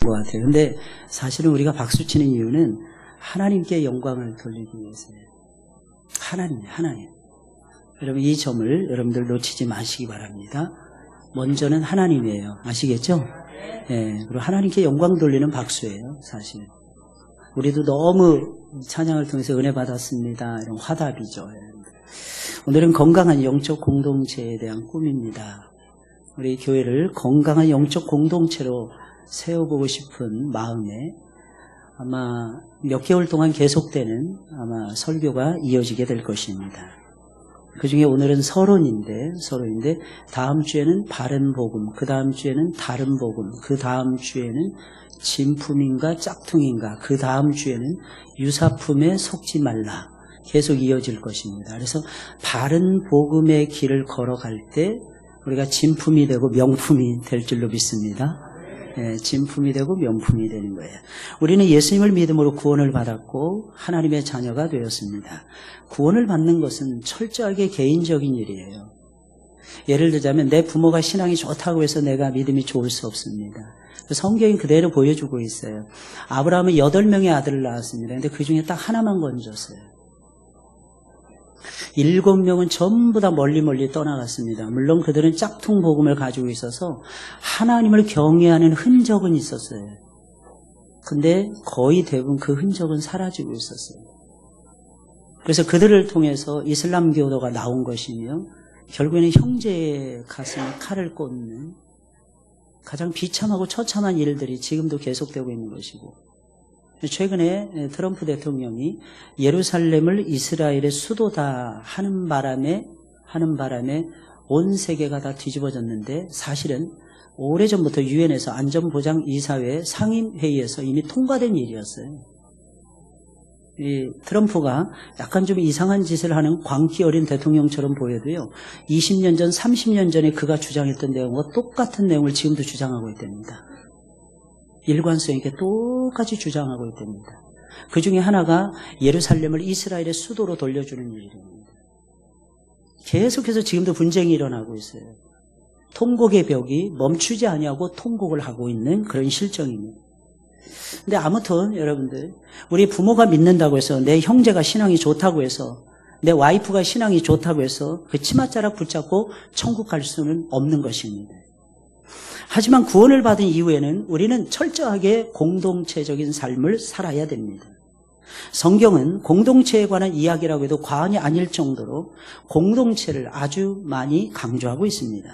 것 같아요. 근데 사실은 우리가 박수치는 이유는 하나님께 영광을 돌리기 위해서예요. 하나님. 여러분 이 점을 여러분들 놓치지 마시기 바랍니다. 먼저는 하나님이에요. 아시겠죠? 예, 그리고 하나님께 영광 돌리는 박수예요. 사실 우리도 너무 찬양을 통해서 은혜 받았습니다. 이런 화답이죠. 오늘은 건강한 영적 공동체에 대한 꿈입니다. 우리 교회를 건강한 영적 공동체로 세워보고 싶은 마음에 아마 몇 개월 동안 계속되는 아마 설교가 이어지게 될 것입니다. 그 중에 오늘은 서론인데 다음 주에는 바른 복음, 그 다음 주에는 다른 복음, 그 다음 주에는 진품인가 짝퉁인가, 그 다음 주에는 유사품에 속지 말라 계속 이어질 것입니다. 그래서 바른 복음의 길을 걸어갈 때 우리가 진품이 되고 명품이 될 줄로 믿습니다. 예, 진품이 되고 명품이 되는 거예요. 우리는 예수님을 믿음으로 구원을 받았고 하나님의 자녀가 되었습니다. 구원을 받는 것은 철저하게 개인적인 일이에요. 예를 들자면 내 부모가 신앙이 좋다고 해서 내가 믿음이 좋을 수 없습니다. 성경이 그대로 보여주고 있어요. 아브라함은 8명의 아들을 낳았습니다. 근데 그 중에 딱 하나만 건졌어요. 7명은 전부 다 멀리 떠나갔습니다. 물론 그들은 짝퉁 복음을 가지고 있어서 하나님을 경외하는 흔적은 있었어요. 근데 거의 대부분 그 흔적은 사라지고 있었어요. 그래서 그들을 통해서 이슬람교도가 나온 것이며 결국에는 형제의 가슴에 칼을 꽂는 가장 비참하고 처참한 일들이 지금도 계속되고 있는 것이고, 최근에 트럼프 대통령이 예루살렘을 이스라엘의 수도다 하는 바람에 온 세계가 다 뒤집어졌는데, 사실은 오래전부터 유엔에서 안전보장이사회 상임회의에서 이미 통과된 일이었어요. 이 트럼프가 약간 좀 이상한 짓을 하는 광기 어린 대통령처럼 보여도요, 20년 전, 30년 전에 그가 주장했던 내용과 똑같은 내용을 지금도 주장하고 있답니다. 일관성 있게 똑같이 주장하고 있답니다. 그 중에 하나가 예루살렘을 이스라엘의 수도로 돌려주는 일입니다. 계속해서 지금도 분쟁이 일어나고 있어요. 통곡의 벽이 멈추지 아니하고 통곡을 하고 있는 그런 실정입니다. 근데 아무튼 여러분들, 우리 부모가 믿는다고 해서, 내 형제가 신앙이 좋다고 해서, 내 와이프가 신앙이 좋다고 해서 그 치맛자락 붙잡고 천국 갈 수는 없는 것입니다. 하지만 구원을 받은 이후에는 우리는 철저하게 공동체적인 삶을 살아야 됩니다. 성경은 공동체에 관한 이야기라고 해도 과언이 아닐 정도로 공동체를 아주 많이 강조하고 있습니다.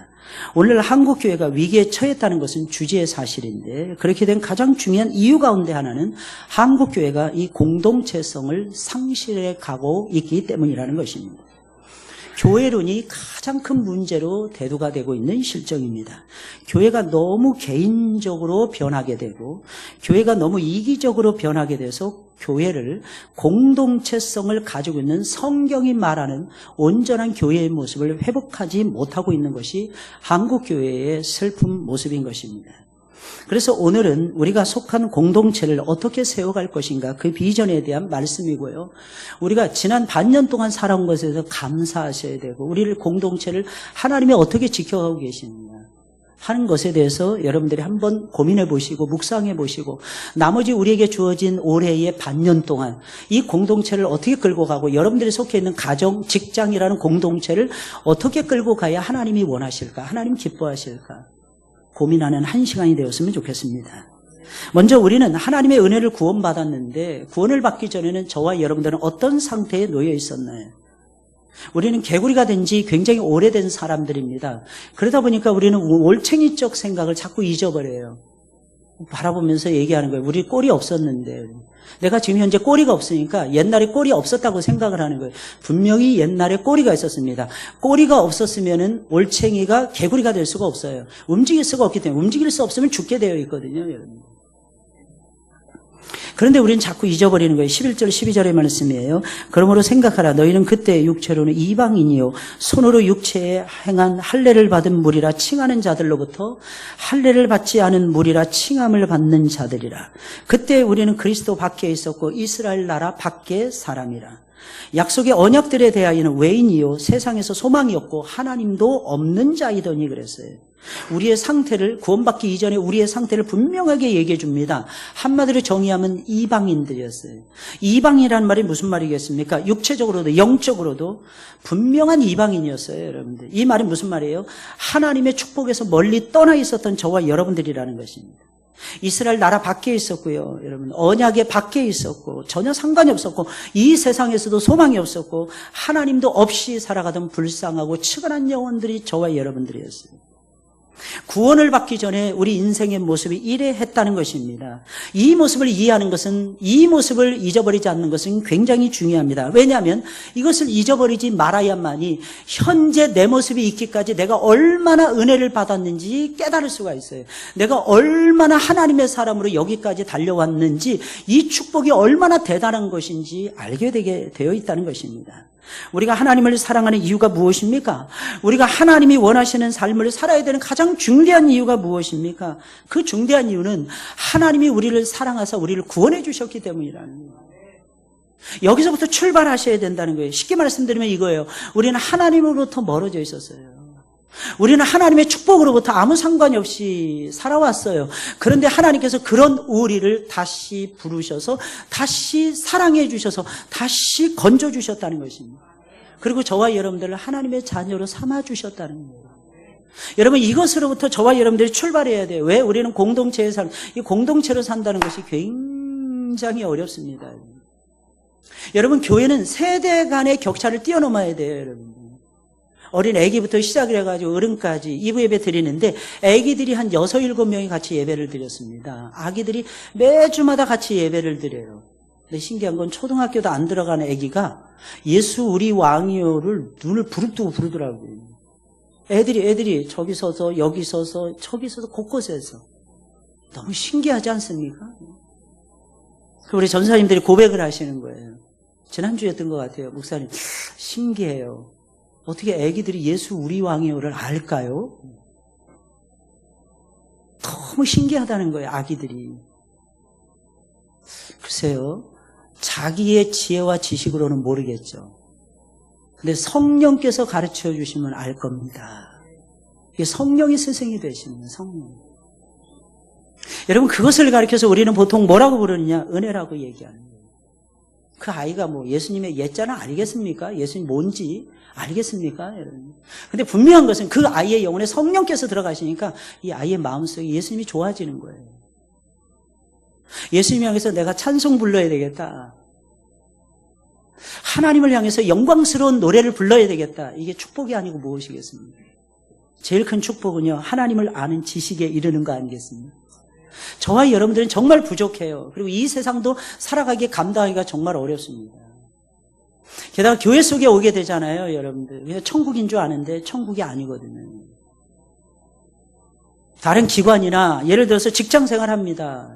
오늘 한국교회가 위기에 처했다는 것은 주지의 사실인데, 그렇게 된 가장 중요한 이유 가운데 하나는 한국교회가 이 공동체성을 상실해 가고 있기 때문이라는 것입니다. 교회론이 가장 큰 문제로 대두가 되고 있는 실정입니다. 교회가 너무 개인적으로 변하게 되고, 교회가 너무 이기적으로 변하게 돼서 교회를, 공동체성을 가지고 있는 성경이 말하는 온전한 교회의 모습을 회복하지 못하고 있는 것이 한국교회의 슬픈 모습인 것입니다. 그래서 오늘은 우리가 속한 공동체를 어떻게 세워갈 것인가, 그 비전에 대한 말씀이고요. 우리가 지난 반년 동안 살아온 것에 대해서 감사하셔야 되고, 우리를 공동체를 하나님이 어떻게 지켜가고 계시느냐 하는 것에 대해서 여러분들이 한번 고민해 보시고 묵상해 보시고, 나머지 우리에게 주어진 올해의 반년 동안 이 공동체를 어떻게 끌고 가고, 여러분들이 속해 있는 가정, 직장이라는 공동체를 어떻게 끌고 가야 하나님이 원하실까, 하나님 기뻐하실까 고민하는 한 시간이 되었으면 좋겠습니다. 먼저 우리는 하나님의 은혜를 구원받았는데, 구원을 받기 전에는 저와 여러분들은 어떤 상태에 놓여 있었나요? 우리는 개구리가 된 지 굉장히 오래된 사람들입니다. 그러다 보니까 우리는 올챙이적 생각을 자꾸 잊어버려요. 바라보면서 얘기하는 거예요. 우리 꼴이 없었는데, 내가 지금 현재 꼬리가 없으니까 옛날에 꼴이 없었다고 생각을 하는 거예요. 분명히 옛날에 꼬리가 있었습니다. 꼬리가 없었으면은 올챙이가 개구리가 될 수가 없어요. 움직일 수가 없기 때문에, 움직일 수 없으면 죽게 되어 있거든요, 여러분. 그런데 우리는 자꾸 잊어버리는 거예요. 11절 12절의 말씀이에요. 그러므로 생각하라. 너희는 그때 육체로는 이방인이요 손으로 육체에 행한 할례를 받은 무리라 칭하는 자들로부터 할례를 받지 않은 무리라 칭함을 받는 자들이라. 그때 우리는 그리스도 밖에 있었고 이스라엘 나라 밖의 사람이라. 약속의 언약들에 대하여는 외인이요 세상에서 소망이 없고 하나님도 없는 자이더니 그랬어요. 우리의 상태를, 구원받기 이전에 우리의 상태를 분명하게 얘기해 줍니다. 한마디로 정의하면 이방인들이었어요. 이방이라는 말이 무슨 말이겠습니까? 육체적으로도 영적으로도 분명한 이방인이었어요, 여러분들. 이 말이 무슨 말이에요? 하나님의 축복에서 멀리 떠나 있었던 저와 여러분들이라는 것입니다. 이스라엘 나라 밖에 있었고요, 여러분. 언약의 밖에 있었고 전혀 상관이 없었고 이 세상에서도 소망이 없었고 하나님도 없이 살아가던 불쌍하고 측은한 영혼들이 저와 여러분들이었어요. 구원을 받기 전에 우리 인생의 모습이 이래했다는 것입니다. 이 모습을 이해하는 것은, 이 모습을 잊어버리지 않는 것은 굉장히 중요합니다. 왜냐하면 이것을 잊어버리지 말아야만이 현재 내 모습이 있기까지 내가 얼마나 은혜를 받았는지 깨달을 수가 있어요. 내가 얼마나 하나님의 사람으로 여기까지 달려왔는지, 이 축복이 얼마나 대단한 것인지 알게 되게 되어 있다는 것입니다. 우리가 하나님을 사랑하는 이유가 무엇입니까? 우리가 하나님이 원하시는 삶을 살아야 되는 가장 중대한 이유가 무엇입니까? 그 중대한 이유는 하나님이 우리를 사랑하사 우리를 구원해 주셨기 때문이라는 거예요. 여기서부터 출발하셔야 된다는 거예요. 쉽게 말씀드리면 이거예요. 우리는 하나님으로부터 멀어져 있었어요. 우리는 하나님의 축복으로부터 아무 상관이 없이 살아왔어요. 그런데 하나님께서 그런 우리를 다시 부르셔서 다시 사랑해 주셔서 다시 건져 주셨다는 것입니다. 그리고 저와 여러분들을 하나님의 자녀로 삼아 주셨다는 거예요. 여러분, 이것으로부터 저와 여러분들이 출발해야 돼요. 왜? 우리는 공동체에 이 공동체로 산다는 것이 굉장히 어렵습니다. 여러분, 교회는 세대 간의 격차를 뛰어넘어야 돼요, 여러분. 어린 아기부터 시작을 해가지고 어른까지 2부 예배 드리는데 아기들이 한 6, 7명이 같이 예배를 드렸습니다. 아기들이 매주마다 같이 예배를 드려요. 근데 신기한 건 초등학교도 안 들어가는 아기가 예수 우리 왕이요를 눈을 부릅뜨고 부르더라고요. 애들이 저기 서서 여기 서서 저기 서서 곳곳에서. 너무 신기하지 않습니까? 우리 전사님들이 고백을 하시는 거예요. 지난주였던 것 같아요. 목사님, 신기해요. 어떻게 애기들이 예수 우리 왕이요를 알까요? 너무 신기하다는 거예요, 아기들이. 글쎄요, 자기의 지혜와 지식으로는 모르겠죠. 근데 성령께서 가르쳐 주시면 알 겁니다. 이게 성령이 스승이 되시는 성령. 여러분, 그것을 가르쳐서 우리는 보통 뭐라고 부르느냐? 은혜라고 얘기하는 거예요. 그 아이가 뭐 예수님의 옛자는 알겠습니까? 예수님 뭔지 알겠습니까, 여러분? 근데 분명한 것은 그 아이의 영혼에 성령께서 들어가시니까 이 아이의 마음속에 예수님이 좋아지는 거예요. 예수님 향해서 내가 찬송 불러야 되겠다. 하나님을 향해서 영광스러운 노래를 불러야 되겠다. 이게 축복이 아니고 무엇이겠습니까? 제일 큰 축복은요, 하나님을 아는 지식에 이르는 거 아니겠습니까? 저와 여러분들은 정말 부족해요. 그리고 이 세상도 살아가기에 감당하기가 정말 어렵습니다. 게다가 교회 속에 오게 되잖아요, 여러분들. 그래서 천국인 줄 아는데 천국이 아니거든요. 다른 기관이나 예를 들어서 직장 생활합니다.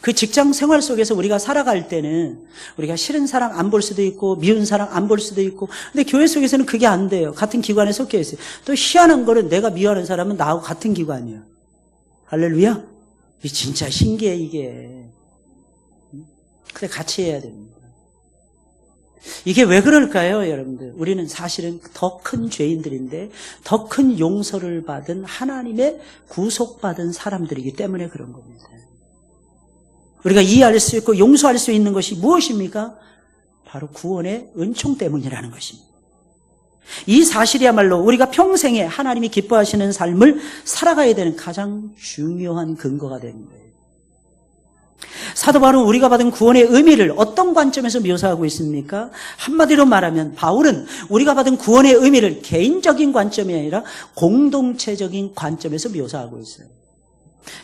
그 직장 생활 속에서 우리가 살아갈 때는 우리가 싫은 사람 안 볼 수도 있고 미운 사람 안 볼 수도 있고, 근데 교회 속에서는 그게 안 돼요. 같은 기관에 속해 있어요. 또 희한한 거는 내가 미워하는 사람은 나하고 같은 기관이에요. 할렐루야. 진짜 신기해, 이게. 근데 같이 해야 됩니다. 이게 왜 그럴까요, 여러분들? 우리는 사실은 더 큰 죄인들인데 더 큰 용서를 받은 하나님의 구속받은 사람들이기 때문에 그런 겁니다. 우리가 이해할 수 있고 용서할 수 있는 것이 무엇입니까? 바로 구원의 은총 때문이라는 것입니다. 이 사실이야말로 우리가 평생에 하나님이 기뻐하시는 삶을 살아가야 되는 가장 중요한 근거가 되는 거예요. 사도 바울은 우리가 받은 구원의 의미를 어떤 관점에서 묘사하고 있습니까? 한마디로 말하면 바울은 우리가 받은 구원의 의미를 개인적인 관점이 아니라 공동체적인 관점에서 묘사하고 있어요.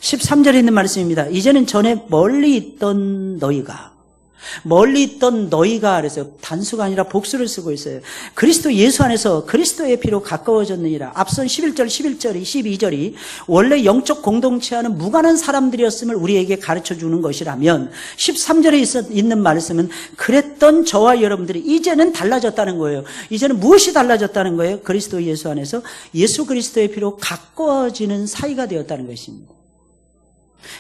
13절에 있는 말씀입니다. 이제는 전에 멀리 있던 너희가 그래서 단수가 아니라 복수를 쓰고 있어요. 그리스도 예수 안에서 그리스도의 피로 가까워졌느니라. 앞선 11절, 12절이 원래 영적 공동체와는 무관한 사람들이었음을 우리에게 가르쳐주는 것이라면 13절에 있는 말씀은 그랬던 저와 여러분들이 이제는 달라졌다는 거예요. 이제는 무엇이 달라졌다는 거예요? 그리스도 예수 안에서 예수 그리스도의 피로 가까워지는 사이가 되었다는 것입니다.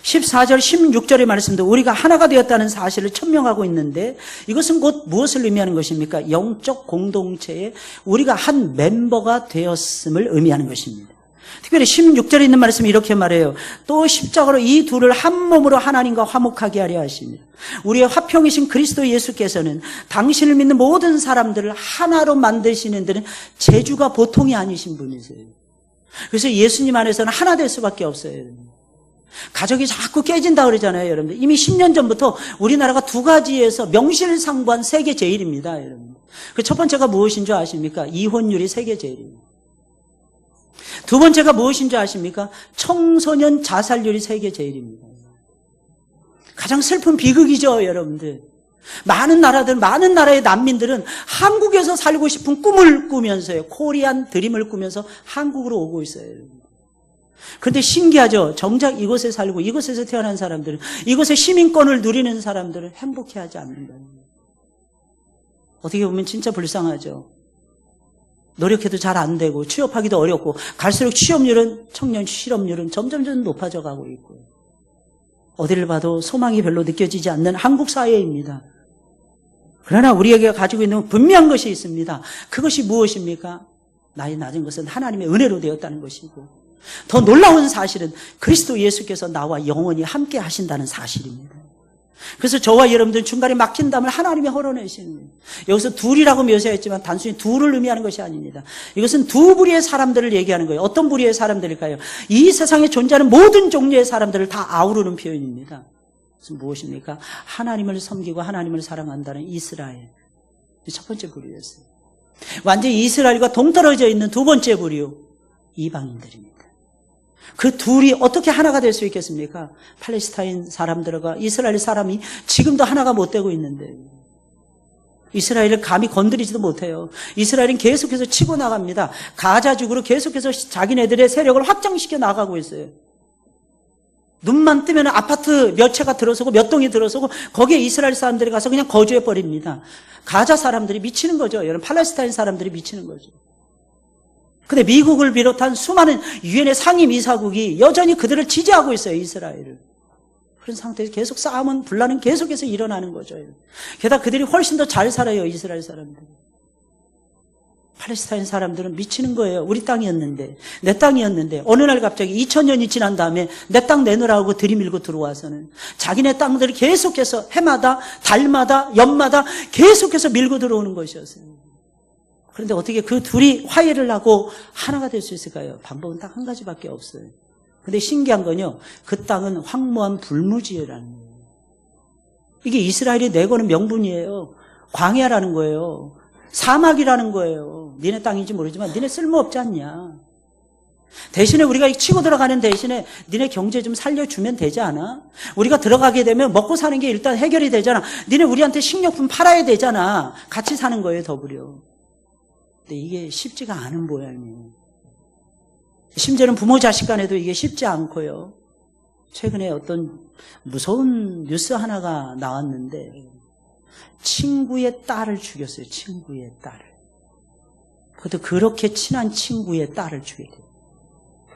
14절, 16절의 말씀도 우리가 하나가 되었다는 사실을 천명하고 있는데 이것은 곧 무엇을 의미하는 것입니까? 영적 공동체에 우리가 한 멤버가 되었음을 의미하는 것입니다. 특별히 16절에 있는 말씀이 이렇게 말해요. 또 십자가로 이 둘을 한 몸으로 하나님과 화목하게 하려 하십니다. 우리의 화평이신 그리스도 예수께서는 당신을 믿는 모든 사람들을 하나로 만드시는 데는 재주가 보통이 아니신 분이세요. 그래서 예수님 안에서는 하나 될 수밖에 없어요. 가족이 자꾸 깨진다 그러잖아요, 여러분들. 이미 10년 전부터 우리나라가 두 가지에서 명실상부한 세계 제일입니다, 여러분. 그 첫 번째가 무엇인 줄 아십니까? 이혼율이 세계 제일입니다. 두 번째가 무엇인 줄 아십니까? 청소년 자살률이 세계 제일입니다. 가장 슬픈 비극이죠, 여러분들. 많은 나라의 난민들은 한국에서 살고 싶은 꿈을 꾸면서요, 코리안 드림을 꾸면서 한국으로 오고 있어요, 여러분. 그런데 신기하죠. 정작 이곳에 살고 이곳에서 태어난 사람들은, 이곳의 시민권을 누리는 사람들은 행복해하지 않는다. 어떻게 보면 진짜 불쌍하죠. 노력해도 잘 안 되고 취업하기도 어렵고 갈수록 취업률은, 청년 실업률은 점점 높아져 가고 있고, 어디를 봐도 소망이 별로 느껴지지 않는 한국 사회입니다. 그러나 우리에게 가지고 있는 분명한 것이 있습니다. 그것이 무엇입니까? 나이 낮은 것은 하나님의 은혜로 되었다는 것이고, 더 놀라운 사실은 그리스도 예수께서 나와 영원히 함께 하신다는 사실입니다. 그래서 저와 여러분들은 중간에 막힌 담을 하나님이 헐어내시는 거예요. 여기서 둘이라고 묘사했지만 단순히 둘을 의미하는 것이 아닙니다. 이것은 두 부류의 사람들을 얘기하는 거예요. 어떤 부류의 사람들일까요? 이 세상에 존재하는 모든 종류의 사람들을 다 아우르는 표현입니다. 그래서 무엇입니까? 하나님을 섬기고 하나님을 사랑한다는 이스라엘. 첫 번째 부류였어요. 완전히 이스라엘과 동떨어져 있는 두 번째 부류, 이방인들입니다. 그 둘이 어떻게 하나가 될 수 있겠습니까? 팔레스타인 사람들과 이스라엘 사람이 지금도 하나가 못 되고 있는데, 이스라엘을 감히 건드리지도 못해요. 이스라엘은 계속해서 치고 나갑니다. 가자죽으로 계속해서 자기네들의 세력을 확장시켜 나가고 있어요. 눈만 뜨면 아파트 몇 채가 들어서고 몇 동이 들어서고 거기에 이스라엘 사람들이 가서 그냥 거주해버립니다. 가자 사람들이 미치는 거죠. 여러분, 팔레스타인 사람들이 미치는 거죠. 근데 미국을 비롯한 수많은 유엔의 상임이사국이 여전히 그들을 지지하고 있어요, 이스라엘을. 그런 상태에서 계속 싸움은, 분란은 계속해서 일어나는 거죠. 게다가 그들이 훨씬 더 잘 살아요, 이스라엘 사람들. 팔레스타인 사람들은 미치는 거예요. 우리 땅이었는데, 내 땅이었는데, 어느 날 갑자기 2000년이 지난 다음에 내 땅 내놓으라고 들이밀고 들어와서는 자기네 땅들을 계속해서 해마다, 달마다, 연마다 계속해서 밀고 들어오는 것이었어요. 그런데 어떻게 그 둘이 화해를 하고 하나가 될 수 있을까요? 방법은 딱 한 가지밖에 없어요. 근데 신기한 건요, 그 땅은 황무한 불무지라는 거예요. 이게 이스라엘이 내거는 명분이에요. 광야라는 거예요. 사막이라는 거예요. 니네 땅인지 모르지만 니네 쓸모없지 않냐. 대신에 우리가 치고 들어가는 대신에 니네 경제 좀 살려주면 되지 않아? 우리가 들어가게 되면 먹고 사는 게 일단 해결이 되잖아. 니네 우리한테 식료품 팔아야 되잖아. 같이 사는 거예요, 더불어. 근데 이게 쉽지가 않은 모양이에요. 심지어는 부모 자식 간에도 이게 쉽지 않고요. 최근에 어떤 무서운 뉴스 하나가 나왔는데, 친구의 딸을 죽였어요. 친구의 딸을. 그것도 그렇게 친한 친구의 딸을 죽였대요.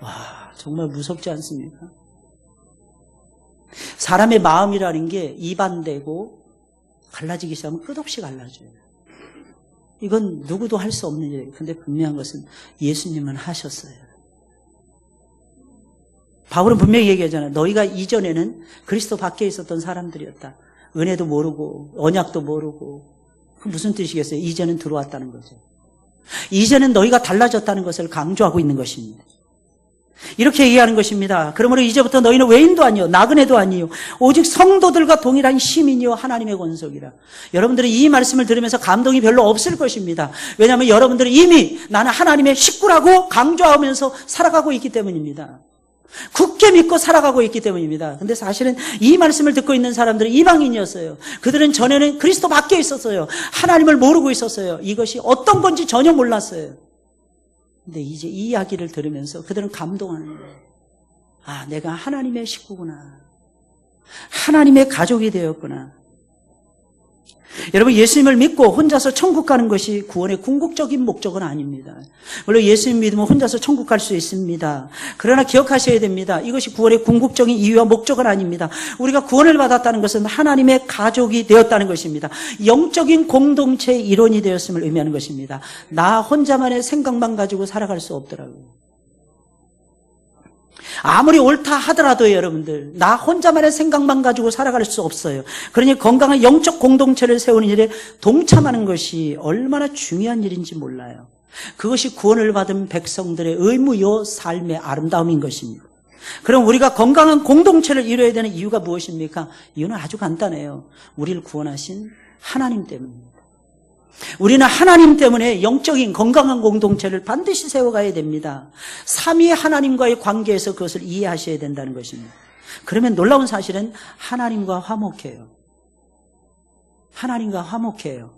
와, 정말 무섭지 않습니까? 사람의 마음이라는 게 이반되고 갈라지기 시작하면 끝없이 갈라져요. 이건 누구도 할 수 없는 일이에요. 근데 분명한 것은 예수님은 하셨어요. 바울은 분명히 얘기하잖아요. 너희가 이전에는 그리스도 밖에 있었던 사람들이었다. 은혜도 모르고 언약도 모르고. 그 무슨 뜻이겠어요? 이제는 들어왔다는 거죠. 이제는 너희가 달라졌다는 것을 강조하고 있는 것입니다. 이렇게 얘기하는 것입니다. 그러므로 이제부터 너희는 외인도 아니요 나그네도 아니요 오직 성도들과 동일한 시민이요 하나님의 권속이라. 여러분들은 이 말씀을 들으면서 감동이 별로 없을 것입니다. 왜냐하면 여러분들은 이미 나는 하나님의 식구라고 강조하면서 살아가고 있기 때문입니다. 굳게 믿고 살아가고 있기 때문입니다. 근데 사실은 이 말씀을 듣고 있는 사람들은 이방인이었어요. 그들은 전에는 그리스도 밖에 있었어요. 하나님을 모르고 있었어요. 이것이 어떤 건지 전혀 몰랐어요. 근데 이제 이 이야기를 들으면서 그들은 감동하는 거예요. 아, 내가 하나님의 식구구나. 하나님의 가족이 되었구나. 여러분, 예수님을 믿고 혼자서 천국 가는 것이 구원의 궁극적인 목적은 아닙니다. 물론 예수님 믿으면 혼자서 천국 갈 수 있습니다. 그러나 기억하셔야 됩니다. 이것이 구원의 궁극적인 이유와 목적은 아닙니다. 우리가 구원을 받았다는 것은 하나님의 가족이 되었다는 것입니다. 영적인 공동체의 일원이 되었음을 의미하는 것입니다. 나 혼자만의 생각만 가지고 살아갈 수 없더라고요. 아무리 옳다 하더라도 여러분들, 나 혼자만의 생각만 가지고 살아갈 수 없어요. 그러니 건강한 영적 공동체를 세우는 일에 동참하는 것이 얼마나 중요한 일인지 몰라요. 그것이 구원을 받은 백성들의 의무요 삶의 아름다움인 것입니다. 그럼 우리가 건강한 공동체를 이루어야 되는 이유가 무엇입니까? 이유는 아주 간단해요. 우리를 구원하신 하나님 때문입니다. 우리는 하나님 때문에 영적인 건강한 공동체를 반드시 세워가야 됩니다. 삼위 하나님과의 관계에서 그것을 이해하셔야 된다는 것입니다. 그러면 놀라운 사실은 하나님과 화목해요. 하나님과 화목해요.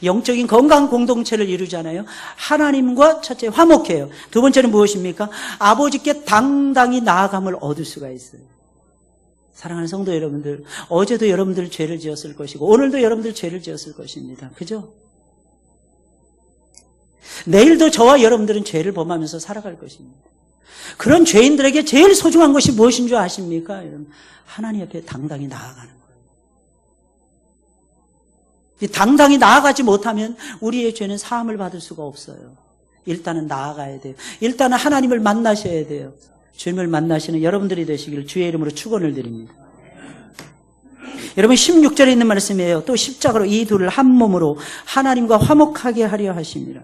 영적인 건강한 공동체를 이루잖아요. 하나님과 첫째 화목해요. 두 번째는 무엇입니까? 아버지께 당당히 나아감을 얻을 수가 있어요. 사랑하는 성도 여러분들, 어제도 여러분들 죄를 지었을 것이고 오늘도 여러분들 죄를 지었을 것입니다. 그죠? 내일도 저와 여러분들은 죄를 범하면서 살아갈 것입니다. 그런 죄인들에게 제일 소중한 것이 무엇인 줄 아십니까? 하나님 앞에 당당히 나아가는 거예요. 당당히 나아가지 못하면 우리의 죄는 사함을 받을 수가 없어요. 일단은 나아가야 돼요. 일단은 하나님을 만나셔야 돼요. 주님을 만나시는 여러분들이 되시길 주의 이름으로 축원을 드립니다. 여러분 16절에 있는 말씀이에요. 또 십자가로 이 둘을 한 몸으로 하나님과 화목하게 하려 하심이라.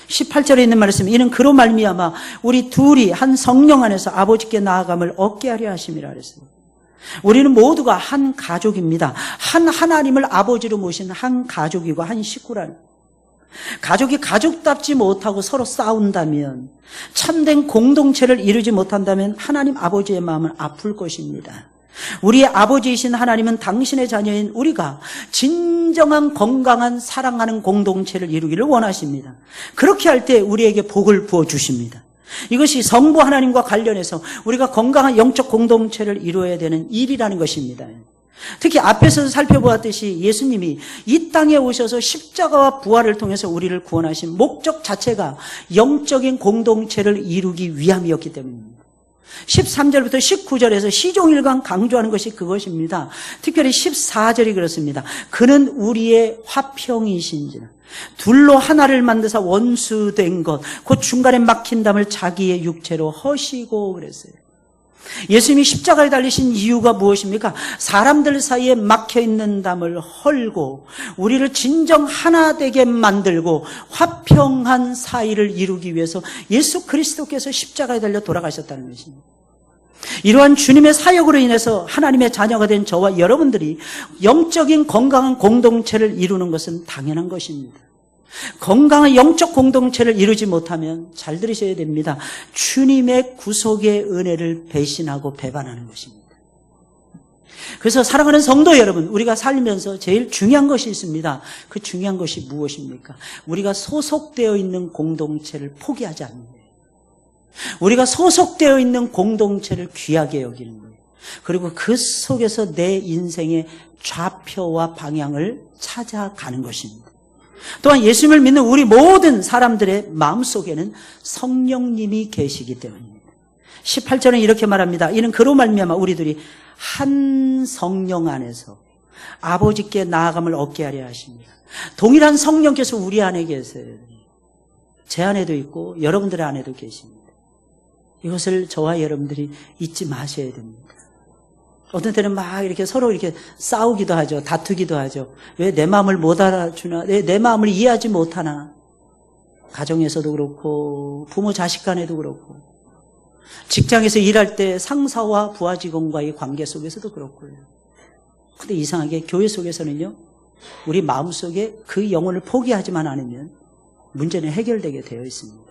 18절에 있는 말씀, 이는 그로 말미암아 우리 둘이 한 성령 안에서 아버지께 나아감을 얻게 하려 하심이라 그랬습니다. 우리는 모두가 한 가족입니다. 한 하나님을 아버지로 모신 한 가족이고 한 식구라는. 가족이 가족답지 못하고 서로 싸운다면, 참된 공동체를 이루지 못한다면 하나님 아버지의 마음은 아플 것입니다. 우리의 아버지이신 하나님은 당신의 자녀인 우리가 진정한 건강한 사랑하는 공동체를 이루기를 원하십니다. 그렇게 할 때 우리에게 복을 부어주십니다. 이것이 성부 하나님과 관련해서 우리가 건강한 영적 공동체를 이루어야 되는 일이라는 것입니다. 특히 앞에서 살펴보았듯이 예수님이 이 땅에 오셔서 십자가와 부활을 통해서 우리를 구원하신 목적 자체가 영적인 공동체를 이루기 위함이었기 때문입니다. 13절부터 19절에서 시종일관 강조하는 것이 그것입니다. 특별히 14절이 그렇습니다. 그는 우리의 화평이신지라. 둘로 하나를 만드사 원수된 것, 곧 중간에 막힌 담을 자기의 육체로 허시고 그랬어요. 예수님이 십자가에 달리신 이유가 무엇입니까? 사람들 사이에 막혀있는 담을 헐고 우리를 진정 하나 되게 만들고 화평한 사이를 이루기 위해서 예수 그리스도께서 십자가에 달려 돌아가셨다는 것입니다. 이러한 주님의 사역으로 인해서 하나님의 자녀가 된 저와 여러분들이 영적인 건강한 공동체를 이루는 것은 당연한 것입니다. 건강한 영적 공동체를 이루지 못하면 잘 들으셔야 됩니다. 주님의 구속의 은혜를 배신하고 배반하는 것입니다. 그래서 사랑하는 성도 여러분, 우리가 살면서 제일 중요한 것이 있습니다. 그 중요한 것이 무엇입니까? 우리가 소속되어 있는 공동체를 포기하지 않는 거예요. 우리가 소속되어 있는 공동체를 귀하게 여기는 거예요. 그리고 그 속에서 내 인생의 좌표와 방향을 찾아가는 것입니다. 또한 예수님을 믿는 우리 모든 사람들의 마음속에는 성령님이 계시기 때문입니다. 18절은 이렇게 말합니다. 이는 그로 말미암아 우리들이 한 성령 안에서 아버지께 나아감을 얻게 하려 하십니다. 동일한 성령께서 우리 안에 계세요. 제 안에도 있고 여러분들의 안에도 계십니다. 이것을 저와 여러분들이 잊지 마셔야 됩니다. 어떤 때는 막 이렇게 서로 이렇게 싸우기도 하죠. 다투기도 하죠. 왜 내 마음을 못 알아주나? 왜 내 마음을 이해하지 못하나? 가정에서도 그렇고 부모 자식 간에도 그렇고 직장에서 일할 때 상사와 부하 직원과의 관계 속에서도 그렇고요. 근데 이상하게 교회 속에서는요. 우리 마음속에 그 영혼을 포기하지만 않으면 문제는 해결되게 되어 있습니다.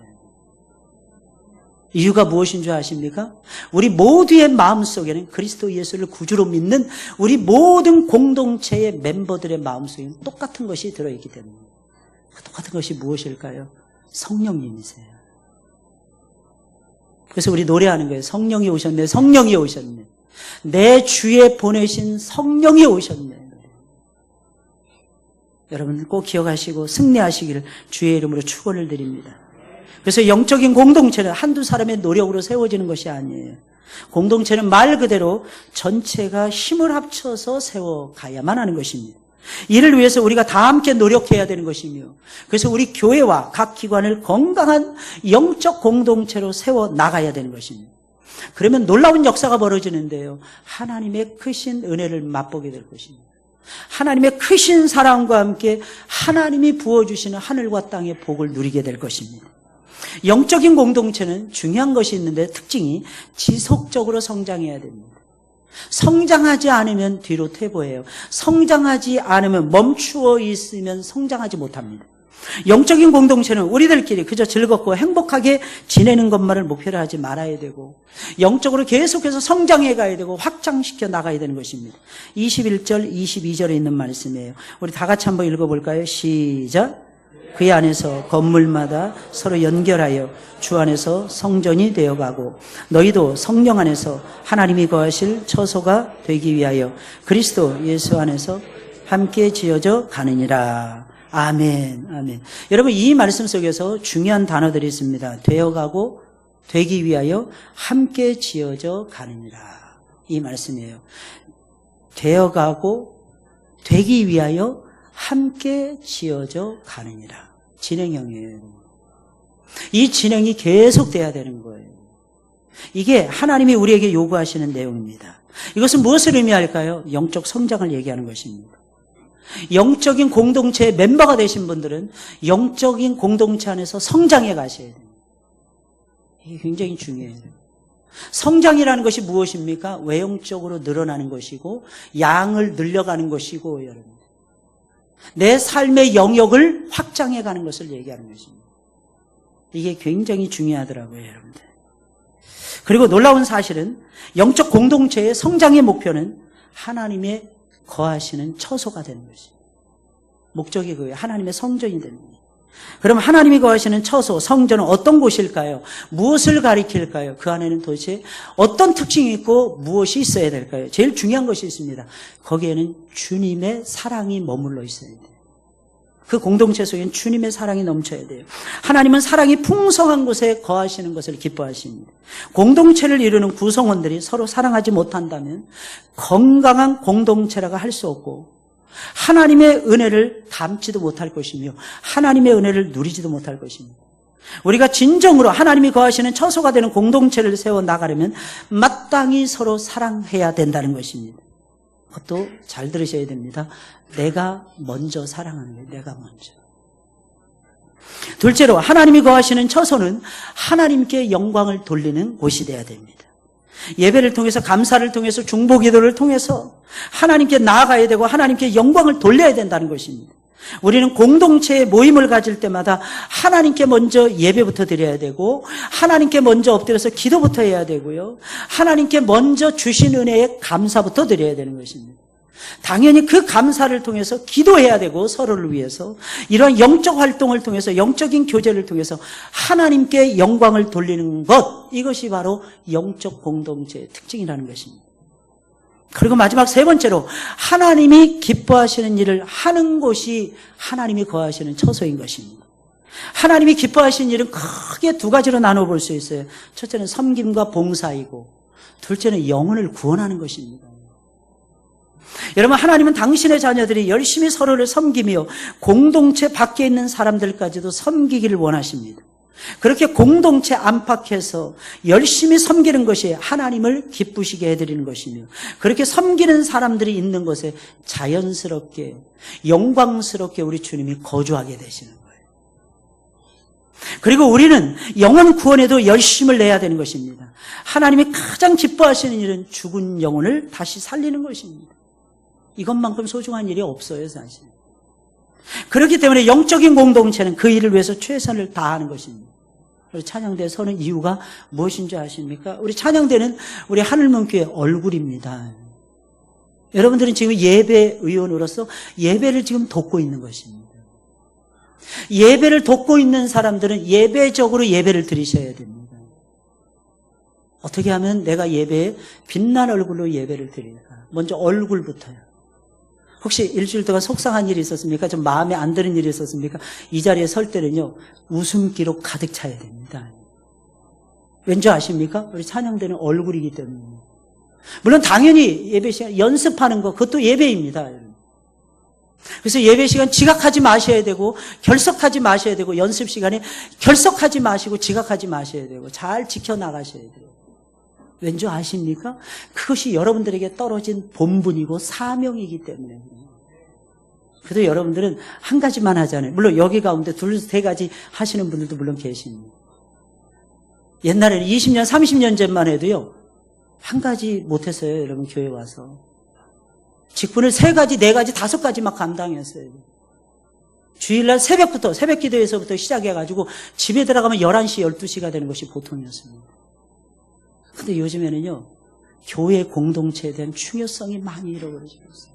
이유가 무엇인 줄 아십니까? 우리 모두의 마음속에는 그리스도 예수를 구주로 믿는 우리 모든 공동체의 멤버들의 마음속에는 똑같은 것이 들어있기 때문에 그 똑같은 것이 무엇일까요? 성령님이세요. 그래서 우리 노래하는 거예요. 성령이 오셨네. 성령이 오셨네. 내 주에 보내신 성령이 오셨네. 여러분 꼭 기억하시고 승리하시기를 주의 이름으로 축원을 드립니다. 그래서 영적인 공동체는 한두 사람의 노력으로 세워지는 것이 아니에요. 공동체는 말 그대로 전체가 힘을 합쳐서 세워가야만 하는 것입니다. 이를 위해서 우리가 다 함께 노력해야 되는 것이며, 그래서 우리 교회와 각 기관을 건강한 영적 공동체로 세워 나가야 되는 것입니다. 그러면 놀라운 역사가 벌어지는데요, 하나님의 크신 은혜를 맛보게 될 것입니다. 하나님의 크신 사랑과 함께 하나님이 부어주시는 하늘과 땅의 복을 누리게 될 것입니다. 영적인 공동체는 중요한 것이 있는데 특징이 지속적으로 성장해야 됩니다. 성장하지 않으면 뒤로 퇴보해요. 성장하지 않으면 멈추어 있으면 성장하지 못합니다. 영적인 공동체는 우리들끼리 그저 즐겁고 행복하게 지내는 것만을 목표로 하지 말아야 되고, 영적으로 계속해서 성장해 가야 되고 확장시켜 나가야 되는 것입니다. 21절, 22절에 있는 말씀이에요. 우리 다 같이 한번 읽어볼까요? 시작. 그의 안에서 건물마다 서로 연결하여 주 안에서 성전이 되어가고, 너희도 성령 안에서 하나님이 거하실 처소가 되기 위하여 그리스도 예수 안에서 함께 지어져 가느니라. 아멘, 아멘. 여러분, 이 말씀 속에서 중요한 단어들이 있습니다. 되어가고, 되기 위하여 함께 지어져 가느니라. 이 말씀이에요. 되어가고, 되기 위하여 함께 지어져 가느니라. 진행형이에요. 이 진행이 계속돼야 되는 거예요. 이게 하나님이 우리에게 요구하시는 내용입니다. 이것은 무엇을 의미할까요? 영적 성장을 얘기하는 것입니다. 영적인 공동체의 멤버가 되신 분들은 영적인 공동체 안에서 성장해 가셔야 돼요. 이게 굉장히 중요해요. 성장이라는 것이 무엇입니까? 외형적으로 늘어나는 것이고 양을 늘려가는 것이고, 여러분, 내 삶의 영역을 확장해 가는 것을 얘기하는 것입니다. 이게 굉장히 중요하더라고요, 여러분들. 그리고 놀라운 사실은 영적 공동체의 성장의 목표는 하나님의 거하시는 처소가 되는 것입니다. 목적이 그거예요. 하나님의 성전이 되는 거예요. 그럼 하나님이 거하시는 처소, 성전은 어떤 곳일까요? 무엇을 가리킬까요? 그 안에는 도대체 어떤 특징이 있고 무엇이 있어야 될까요? 제일 중요한 것이 있습니다. 거기에는 주님의 사랑이 머물러 있어야 돼요. 그 공동체 속에는 주님의 사랑이 넘쳐야 돼요. 하나님은 사랑이 풍성한 곳에 거하시는 것을 기뻐하십니다. 공동체를 이루는 구성원들이 서로 사랑하지 못한다면 건강한 공동체라고 할 수 없고, 하나님의 은혜를 담지도 못할 것이며 하나님의 은혜를 누리지도 못할 것입니다. 우리가 진정으로 하나님이 거하시는 처소가 되는 공동체를 세워 나가려면 마땅히 서로 사랑해야 된다는 것입니다. 그것도 잘 들으셔야 됩니다. 내가 먼저 사랑하는 거예요. 내가 먼저. 둘째로, 하나님이 거하시는 처소는 하나님께 영광을 돌리는 곳이 되어야 됩니다. 예배를 통해서, 감사를 통해서, 중보기도를 통해서 하나님께 나아가야 되고 하나님께 영광을 돌려야 된다는 것입니다. 우리는 공동체의 모임을 가질 때마다 하나님께 먼저 예배부터 드려야 되고, 하나님께 먼저 엎드려서 기도부터 해야 되고요, 하나님께 먼저 주신 은혜에 감사부터 드려야 되는 것입니다. 당연히 그 감사를 통해서 기도해야 되고, 서로를 위해서 이러한 영적 활동을 통해서, 영적인 교제를 통해서 하나님께 영광을 돌리는 것, 이것이 바로 영적 공동체의 특징이라는 것입니다. 그리고 마지막 세 번째로, 하나님이 기뻐하시는 일을 하는 곳이 하나님이 거하시는 처소인 것입니다. 하나님이 기뻐하시는 일은 크게 두 가지로 나눠볼 수 있어요. 첫째는 섬김과 봉사이고, 둘째는 영혼을 구원하는 것입니다. 여러분, 하나님은 당신의 자녀들이 열심히 서로를 섬기며 공동체 밖에 있는 사람들까지도 섬기기를 원하십니다. 그렇게 공동체 안팎에서 열심히 섬기는 것이 하나님을 기쁘시게 해드리는 것이며, 그렇게 섬기는 사람들이 있는 곳에 자연스럽게, 영광스럽게 우리 주님이 거주하게 되시는 거예요. 그리고 우리는 영혼 구원에도 열심을 내야 되는 것입니다. 하나님이 가장 기뻐하시는 일은 죽은 영혼을 다시 살리는 것입니다. 이것만큼 소중한 일이 없어요, 사실. 그렇기 때문에 영적인 공동체는 그 일을 위해서 최선을 다하는 것입니다. 우리 찬양대에 서는 이유가 무엇인 줄 아십니까? 우리 찬양대는 우리 하늘문교의 얼굴입니다. 여러분들은 지금 예배 의원으로서 예배를 지금 돕고 있는 것입니다. 예배를 돕고 있는 사람들은 예배적으로 예배를 드리셔야 됩니다. 어떻게 하면 내가 예배에 빛난 얼굴로 예배를 드릴까? 먼저 얼굴부터요. 혹시 일주일 동안 속상한 일이 있었습니까? 좀 마음에 안 드는 일이 있었습니까? 이 자리에 설 때는요, 웃음기로 가득 차야 됩니다. 왠지 아십니까? 우리 찬양대는 얼굴이기 때문에. 물론 당연히 예배 시간 연습하는 거, 그것도 예배입니다. 그래서 예배 시간 지각하지 마셔야 되고 결석하지 마셔야 되고 연습 시간에 결석하지 마시고 지각하지 마셔야 되고 잘 지켜나가셔야 돼요. 왠지 아십니까? 그것이 여러분들에게 떨어진 본분이고 사명이기 때문에. 그래도 여러분들은 한 가지만 하잖아요. 물론 여기 가운데 둘, 세 가지 하시는 분들도 물론 계십니다. 옛날에는 20년, 30년 전만 해도요. 한 가지 못했어요. 여러분 교회 와서. 직분을 3가지, 4가지, 5가지 막 감당했어요. 주일날 새벽부터, 새벽 기도에서부터 시작해가지고 집에 들어가면 11시, 12시가 되는 것이 보통이었습니다. 근데 요즘에는요. 교회 공동체에 대한 중요성이 많이 잃어버려지고 있어요.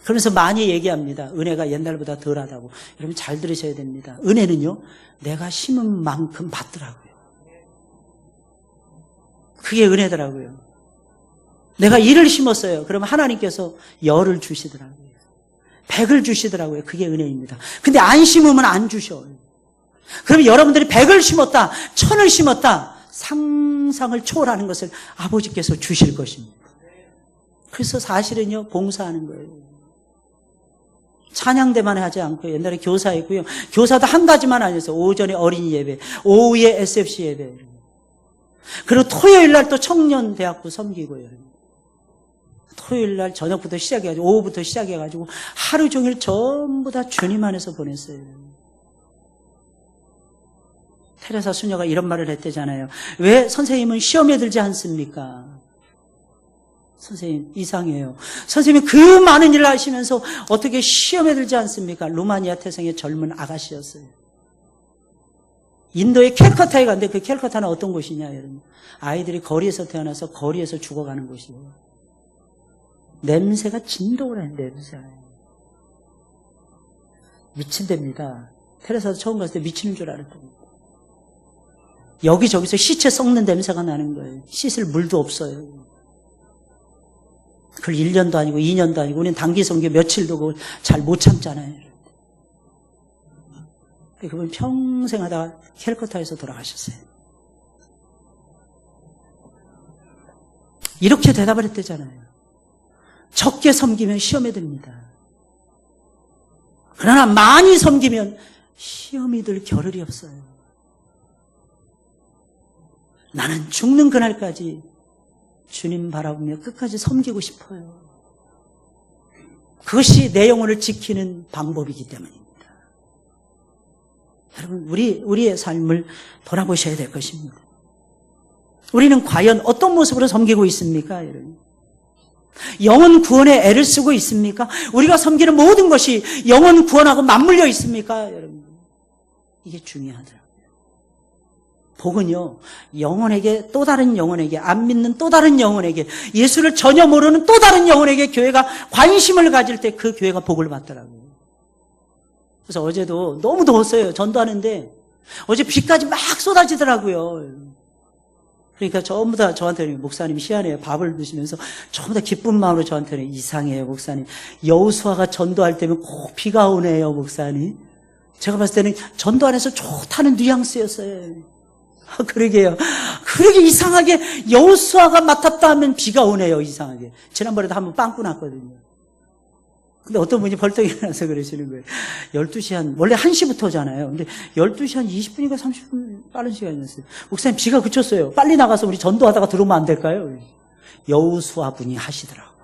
그러면서 많이 얘기합니다. 은혜가 옛날보다 덜하다고. 여러분 잘 들으셔야 됩니다. 은혜는요. 내가 심은 만큼 받더라고요. 그게 은혜더라고요. 내가 1을 심었어요. 그러면 하나님께서 10을 주시더라고요. 100을 주시더라고요. 그게 은혜입니다. 근데 안 심으면 안 주셔요. 그러면 여러분들이 100을 심었다, 1000을 심었다, 상상을 초월하는 것을 아버지께서 주실 것입니다. 그래서 사실은요, 봉사하는 거예요. 찬양대만 하지 않고 옛날에 교사했고요. 교사도 한 가지만 아니었어요. 오전에 어린이 예배, 오후에 SFC 예배. 그리고 토요일 날 또 청년대학부 섬기고요. 토요일 날 저녁부터 시작해가지고 오후부터 시작해가지고 하루 종일 전부 다 주님 안에서 보냈어요. 테레사 수녀가 이런 말을 했대잖아요. 왜 선생님은 시험에 들지 않습니까? 선생님 이상해요. 선생님이 그 많은 일을 하시면서 어떻게 시험에 들지 않습니까? 루마니아 태생의 젊은 아가씨였어요. 인도의 캘커타에 갔는데 그 캘커타는 어떤 곳이냐 여러분. 아이들이 거리에서 태어나서 거리에서 죽어가는 곳이에요. 냄새가 진동을 하는 냄새가. 미친 데입니다. 테레사도 처음 갔을 때 미치는 줄 알았더니. 여기저기서 시체 썩는 냄새가 나는 거예요. 씻을 물도 없어요. 그걸 1년도 아니고 2년도 아니고 우리는 단기 선교 며칠도 그걸 잘 못 참잖아요. 그분 평생 하다가 캘커타에서 돌아가셨어요. 이렇게 대답을 했대잖아요. 적게 섬기면 시험에 듭니다. 그러나 많이 섬기면 시험이 들 겨를이 없어요. 나는 죽는 그날까지 주님 바라보며 끝까지 섬기고 싶어요. 그것이 내 영혼을 지키는 방법이기 때문입니다. 여러분, 우리의 삶을 돌아보셔야 될 것입니다. 우리는 과연 어떤 모습으로 섬기고 있습니까, 여러분? 영혼 구원에 애를 쓰고 있습니까? 우리가 섬기는 모든 것이 영혼 구원하고 맞물려 있습니까, 여러분? 이게 중요하더라고요. 복은요, 영혼에게, 또 다른 영혼에게, 안 믿는 또 다른 영혼에게, 예수를 전혀 모르는 또 다른 영혼에게 교회가 관심을 가질 때 그 교회가 복을 받더라고요. 그래서 어제도 너무 더웠어요. 전도하는데 어제 비까지 막 쏟아지더라고요. 그러니까 전부 다 저한테는 목사님 희한해요. 밥을 드시면서 전부 다 기쁜 마음으로 저한테는 이상해요, 목사님. 여호수아가 전도할 때면 꼭 비가 오네요, 목사님. 제가 봤을 때는 전도 안에서 좋다는 뉘앙스였어요. 그러게요. 그러게 이상하게 여호수아가 맡았다 하면 비가 오네요, 이상하게. 지난번에도 한번 빵꾸 났거든요. 근데 어떤 분이 벌떡 일어나서 그러시는 거예요. 12시 원래 1시부터잖아요. 근데 12시 20분인가 30분 빠른 시간이었어요. 목사님 비가 그쳤어요. 빨리 나가서 우리 전도하다가 들어오면 안 될까요? 여호수아 분이 하시더라고.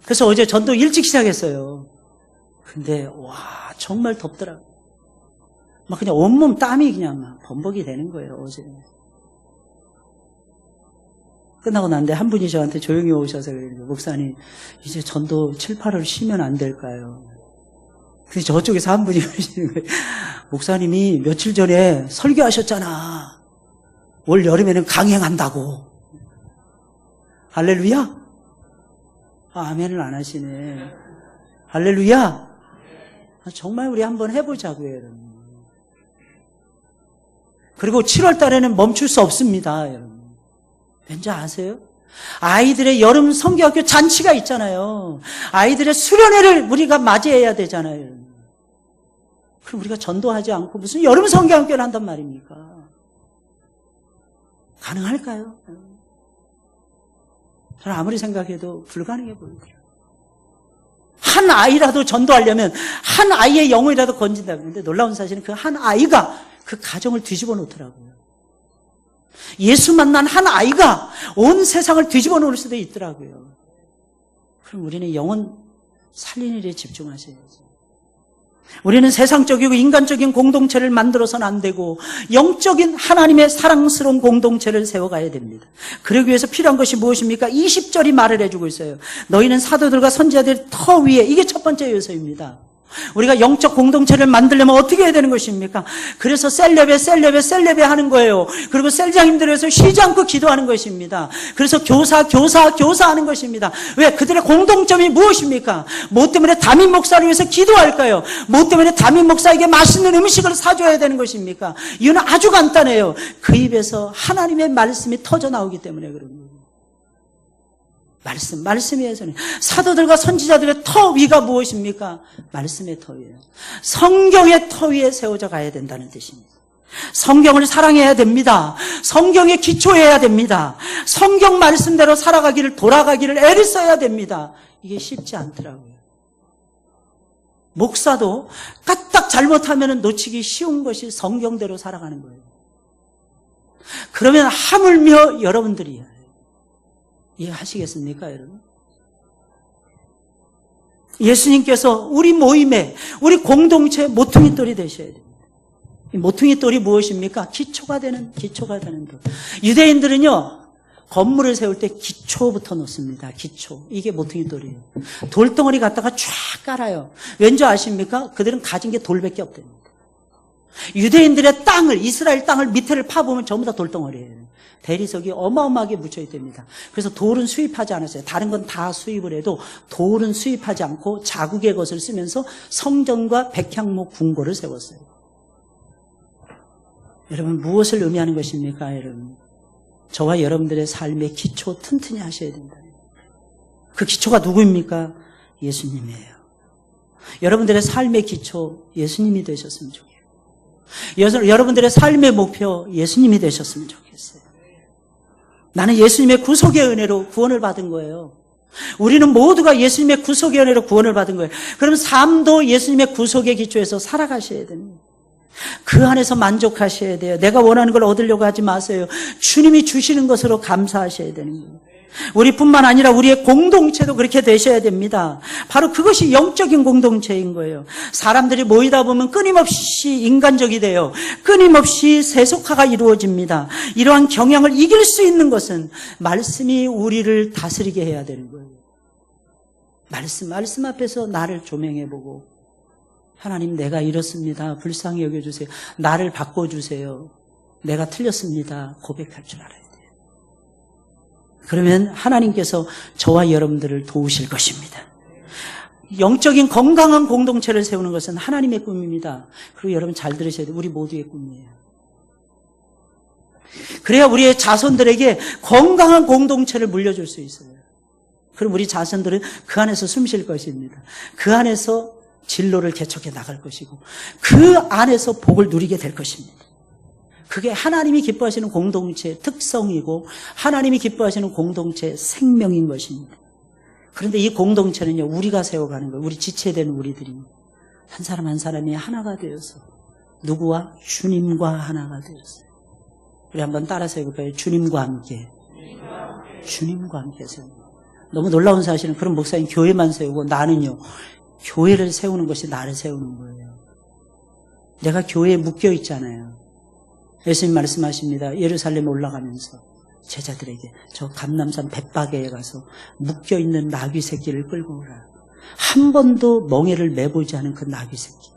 그래서 어제 전도 일찍 시작했어요. 근데 와 정말 덥더라고. 막 그냥 온몸 땀이 그냥 막 범벅이 되는 거예요, 어제. 끝나고 났는데 한 분이 저한테 조용히 오셔서 그래요. 목사님, 이제 전도 7, 8월 쉬면 안 될까요? 근데 저쪽에서 한 분이 그러시는 거예요. 목사님이 며칠 전에 설교하셨잖아. 올 여름에는 강행한다고. 할렐루야? 아멘을 안 하시네. 할렐루야? 정말 우리 한번 해보자고요, 여러분. 그리고 7월 달에는 멈출 수 없습니다, 여러분. 왠지 아세요? 아이들의 여름 성경학교 잔치가 있잖아요. 아이들의 수련회를 우리가 맞이해야 되잖아요. 그럼 우리가 전도하지 않고 무슨 여름 성경학교를 한단 말입니까? 가능할까요? 저는 아무리 생각해도 불가능해 보이더라고요. 한 아이라도 전도하려면 한 아이의 영혼이라도 건진다고 했는데 놀라운 사실은 그 한 아이가 그 가정을 뒤집어 놓더라고요. 예수 만난 한 아이가 온 세상을 뒤집어 놓을 수도 있더라고요. 그럼 우리는 영혼 살리는 일에 집중하셔야죠. 우리는 세상적이고 인간적인 공동체를 만들어서는 안 되고 영적인 하나님의 사랑스러운 공동체를 세워가야 됩니다. 그러기 위해서 필요한 것이 무엇입니까? 20절이 말을 해주고 있어요. 너희는 사도들과 선지자들의 터 위에, 이게 첫 번째 요소입니다. 우리가 영적 공동체를 만들려면 어떻게 해야 되는 것입니까? 그래서 셀레베 하는 거예요. 그리고 셀장님들에서 쉬지 않고 기도하는 것입니다. 그래서 교사하는 것입니다. 왜? 그들의 공동점이 무엇입니까? 뭐 때문에 담임 목사를 위해서 기도할까요? 뭐 때문에 담임 목사에게 맛있는 음식을 사줘야 되는 것입니까? 이유는 아주 간단해요. 그 입에서 하나님의 말씀이 터져 나오기 때문에 그런 거예요. 말씀이에요. 사도들과 선지자들의 터 위가 무엇입니까? 말씀의 터 위예요. 성경의 터 위에 세워져 가야 된다는 뜻입니다. 성경을 사랑해야 됩니다. 성경에 기초해야 됩니다. 성경 말씀대로 돌아가기를 애를 써야 됩니다. 이게 쉽지 않더라고요. 목사도 까딱 잘못하면 놓치기 쉬운 것이 성경대로 살아가는 거예요. 그러면 하물며 여러분들이에요. 이해하시겠습니까, 여러분? 예수님께서 우리 모임에, 우리 공동체의 모퉁이돌이 되셔야 됩니다. 이 모퉁이돌이 무엇입니까? 기초가 되는 돌. 유대인들은요, 건물을 세울 때 기초부터 놓습니다. 기초. 이게 모퉁이돌이에요. 돌덩어리 갖다가 쫙 깔아요. 왠지 아십니까? 그들은 가진 게 돌밖에 없답니다. 유대인들의 땅을, 이스라엘 땅을 밑에를 파보면 전부 다 돌덩어리예요. 대리석이 어마어마하게 묻혀 있답니다. 그래서 돌은 수입하지 않았어요. 다른 건 다 수입을 해도 돌은 수입하지 않고 자국의 것을 쓰면서 성전과 백향목 궁궐을 세웠어요. 여러분, 무엇을 의미하는 것입니까, 여러분? 저와 여러분들의 삶의 기초 튼튼히 하셔야 된다. 그 기초가 누구입니까? 예수님이에요. 여러분들의 삶의 기초 예수님이 되셨으면 좋겠어요. 여러분들의 삶의 목표 예수님이 되셨으면 좋겠어요. 나는 예수님의 구속의 은혜로 구원을 받은 거예요. 우리는 모두가 예수님의 구속의 은혜로 구원을 받은 거예요. 그럼 삶도 예수님의 구속의 기초에서 살아가셔야 됩니다. 그 안에서 만족하셔야 돼요. 내가 원하는 걸 얻으려고 하지 마세요. 주님이 주시는 것으로 감사하셔야 되는 거예요. 우리뿐만 아니라 우리의 공동체도 그렇게 되셔야 됩니다. 바로 그것이 영적인 공동체인 거예요. 사람들이 모이다 보면 끊임없이 인간적이 돼요. 끊임없이 세속화가 이루어집니다. 이러한 경향을 이길 수 있는 것은 말씀이 우리를 다스리게 해야 되는 거예요. 말씀 앞에서 나를 조명해보고, 하나님, 내가 이렇습니다. 불쌍히 여겨주세요. 나를 바꿔주세요. 내가 틀렸습니다. 고백할 줄 알아요. 그러면 하나님께서 저와 여러분들을 도우실 것입니다. 영적인 건강한 공동체를 세우는 것은 하나님의 꿈입니다. 그리고 여러분 잘 들으셔야 돼요. 우리 모두의 꿈이에요. 그래야 우리의 자손들에게 건강한 공동체를 물려줄 수 있어요. 그럼 우리 자손들은 그 안에서 숨 쉴 것입니다. 그 안에서 진로를 개척해 나갈 것이고, 그 안에서 복을 누리게 될 것입니다. 그게 하나님이 기뻐하시는 공동체의 특성이고 하나님이 기뻐하시는 공동체의 생명인 것입니다. 그런데 이 공동체는요, 우리가 세워가는 거예요. 우리 지체되는 우리들이 한 사람 한 사람이 하나가 되어서 누구와? 주님과 하나가 되었어요. 우리 한번 따라서 해볼까요? 주님과 함께. 주님과 함께 세우는 거예요. 너무 놀라운 사실은 그런 목사님 교회만 세우고 나는요, 교회를 세우는 것이 나를 세우는 거예요. 내가 교회에 묶여 있잖아요. 예수님 말씀하십니다. 예루살렘에 올라가면서 제자들에게 저 감람산 벳바게에 가서 묶여있는 나귀 새끼를 끌고 오라. 한 번도 멍에를 매보지 않은 그 나귀 새끼.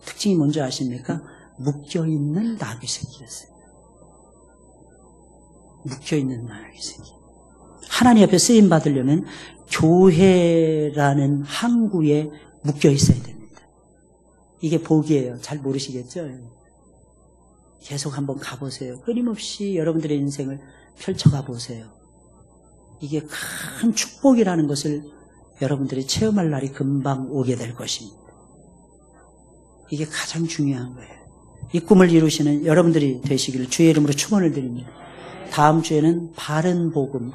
특징이 뭔지 아십니까? 묶여있는 나귀 새끼였어요. 묶여있는 나귀 새끼. 하나님 앞에 쓰임 받으려면 교회라는 항구에 묶여있어야 됩니다. 이게 복이에요. 잘 모르시겠죠? 계속 한번 가보세요. 끊임없이 여러분들의 인생을 펼쳐가 보세요. 이게 큰 축복이라는 것을 여러분들이 체험할 날이 금방 오게 될 것입니다. 이게 가장 중요한 거예요. 이 꿈을 이루시는 여러분들이 되시기를 주의 이름으로 축원을 드립니다. 다음 주에는 바른 복음.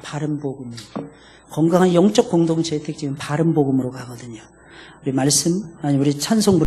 건강한 영적 공동체의 특징은 바른 복음으로 가거든요. 우리 찬송